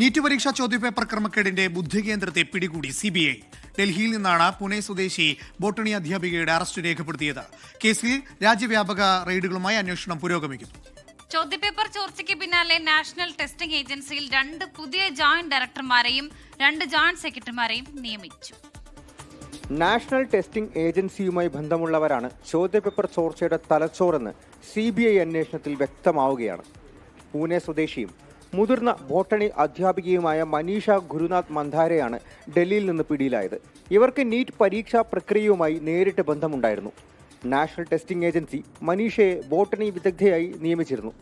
NEET പരീക്ഷാ ചോദ്യപേപ്പർ ക്രമക്കേടിന്റെ ബുദ്ധികേന്ദ്രത്തെ പിടികൂടി CBI. ഡൽഹിയിൽ നിന്നാണ് പുനെ സ്വദേശി ബോട്ടണി അധ്യാപികയുടെ അറസ്റ്റ് രേഖപ്പെടുത്തിയത്. കേസിൽ രാജ്യവ്യാപക റെയ്ഡുകളുമായി അന്വേഷണം പുരോഗമിക്കുന്നു. ചോദ്യപേപ്പർ ചോർച്ചയ്ക്ക് പിന്നാലെ നാഷണൽ ടെസ്റ്റിംഗ് ഏജൻസിയിൽ 2 പുതിയ ജോയിന്റ് ഡയറക്ടർമാരെയും 2 ജോയിന്റ് സെക്രട്ടറിമാരെയും നിയമിച്ചു. നാഷണൽ ടെസ്റ്റിംഗ് ഏജൻസിയുമായി ബന്ധമുള്ളവരാണ് ചോദ്യപേപ്പർ ചോർച്ചയുടെ തലച്ചോറെന്ന് CBI അന്വേഷണത്തിൽ വ്യക്തമാവുകയാണ്. പൂനെ സ്വദേശിയും മുതിർന്ന ബോട്ടണി അധ്യാപികയുമായ മനീഷ ഗുരുനാഥ് മന്ധാരെയാണ് ഡൽഹിയിൽ നിന്ന് പിടിയിലായത്. ഇവർക്ക് നീറ്റ് പരീക്ഷാ പ്രക്രിയയുമായി നേരിട്ട് ബന്ധമുണ്ടായിരുന്നു. നാഷണൽ ടെസ്റ്റിംഗ് ഏജൻസി മനീഷയെ ബോട്ടണി വിദഗ്ധയായി നിയമിച്ചിരുന്നു.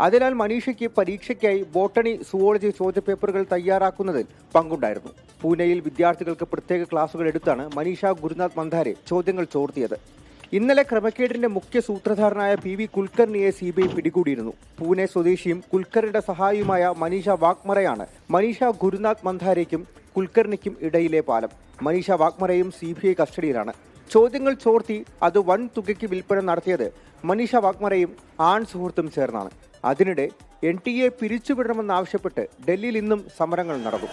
അതിനാൽ മനീഷയ്ക്ക് പരീക്ഷയ്ക്കായി ബോട്ടണി സുവോളജി ചോദ്യപേപ്പറുകൾ തയ്യാറാക്കുന്നതിൽ പങ്കുണ്ടായിരുന്നു. പൂനെയിൽ വിദ്യാർത്ഥികൾക്ക് പ്രത്യേക ക്ലാസുകൾ എടുത്താണ് മനീഷ ഗുരുനാഥ് മന്ധാരെ ചോദ്യങ്ങൾ ചോർത്തിയത്. ഇന്നലെ ക്രമക്കേടിന്റെ മുഖ്യ സൂത്രധാരനായ PV കുൽക്കർണിയെ CBI പിടികൂടിയിരുന്നു. പൂനെ സ്വദേശിയും കുൽക്കർണിയുടെ സഹായിയുമായ മനീഷ വാഗ്മറയാണ് മനീഷ ഗുരുനാഥ് മന്ധാരയ്ക്കും കുൽക്കർണിക്കും ഇടയിലെ പാലം. മനീഷ വാഗ്മറയും CBI കസ്റ്റഡിയിലാണ്. ചോദ്യങ്ങൾ ചോർത്തി അത് വൻ തുകയ്ക്ക് വിൽപ്പന നടത്തിയത് മനീഷ വാഗ്മറയും ആൺ സുഹൃത്തും ചേർന്നാണ്. അതിനിടെ NTA പിരിച്ചുവിടണമെന്നാവശ്യപ്പെട്ട് ഡൽഹിയിൽ ഇന്നും സമരങ്ങൾ നടക്കും.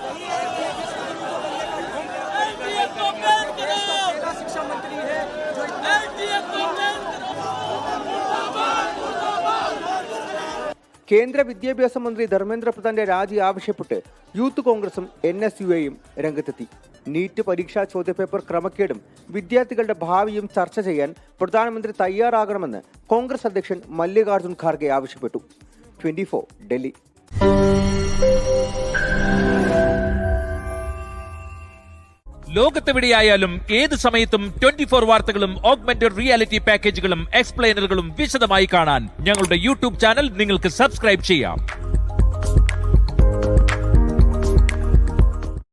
കേന്ദ്ര വിദ്യാഭ്യാസ മന്ത്രി ധർമ്മേന്ദ്ര പ്രധാന്റെ രാജി ആവശ്യപ്പെട്ട് യൂത്ത് കോൺഗ്രസും NSUAയും രംഗത്തെത്തി. നീറ്റ് പരീക്ഷാ ചോദ്യപേപ്പർ ക്രമക്കേടും വിദ്യാർത്ഥികളുടെ ഭാവിയും ചർച്ച ചെയ്യാൻ പ്രധാനമന്ത്രി തയ്യാറാകണമെന്ന് കോൺഗ്രസ് അധ്യക്ഷൻ മല്ലികാർജുൻ ഖാർഗെ ആവശ്യപ്പെട്ടു. 24 ഡൽഹി. ലോകത്തെവിടെയായാലും ഏത് സമയത്തും 24 വാർത്തകളും ഓഗ്മെന്റഡ് റിയാലിറ്റി പാക്കേജുകളും എക്സ്പ്ലെയിനറുകളും വിശദമായി കാണാൻ ഞങ്ങളുടെ YouTube ചാനൽ നിങ്ങൾക്ക് സബ്സ്ക്രൈബ് ചെയ്യാം.